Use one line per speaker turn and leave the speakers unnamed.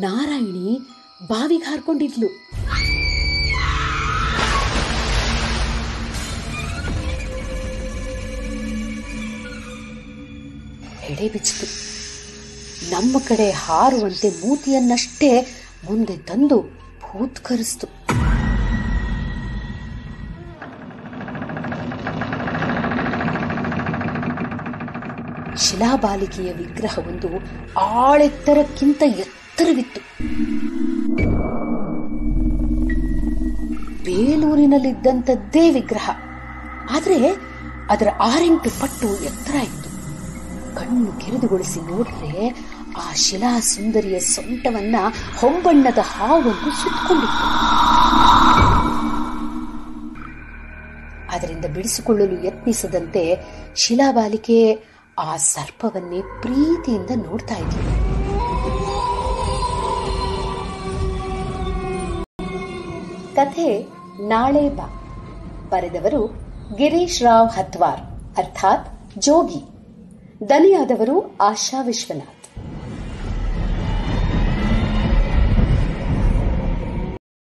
ನಾರಾಯಣಿ ಬಾವಿಗೆ ಹಾರ್ಕೊಂಡಿದ್ಲು. ಹೆಡೆ ಬಿಚ್ಚಿತು. ನಮ್ಮ ಕಡೆ ಹಾರುವಂತೆ ಮೂತಿಯನ್ನಷ್ಟೇ ಮುಂದೆ ತಂದು ಭೂತ್ಕರಿಸ್ತು. ಶಿಲಾಬಾಲಿಕೆಯ ವಿಗ್ರಹವೊಂದು ಆಳೆತ್ತರಕ್ಕಿಂತ ಎತ್ತರವಿತ್ತು. ಬೇಲೂರಿನಲ್ಲಿದ್ದಂಥದ್ದೇ ವಿಗ್ರಹ, ಆದರೆ ಅದರ 6-8 ಪಟ್ಟು ಎತ್ತರ ಇತ್ತು. ಕಣ್ಣು ಕೆರೆದುಗೊಳಿಸಿ ನೋಡಿದ್ರೆ ಆ ಶಿಲಾ ಸುಂದರಿಯ ಸೊಂಟವನ್ನ ಹೊಂಬಣ್ಣದ ಹಾವೊಂದು ಸುತ್ತಕೊಂಡಿತ್ತು. ಅದರಿಂದ ಬಿಡಿಸಿಕೊಳ್ಳಲು ಯತ್ನಿಸದಂತೆ ಶಿಲಾಬಾಲಿಕೆ ಆ ಸರ್ಪವನ್ನೇ ಪ್ರೀತಿಯಿಂದ ನೋಡ್ತಾ ಇದ್ಲು. ಕಥೆ ನಾಳೆ ಬಾ. ಬರೆದವರು ಗಿರೀಶ್ ರಾವ್ ಹತ್ವಾರ್, ಅರ್ಥಾತ್ ಜೋಗಿ. ದನಿಯಾದವರು ಆಶಾ ವಿಶ್ವನಾಥ್.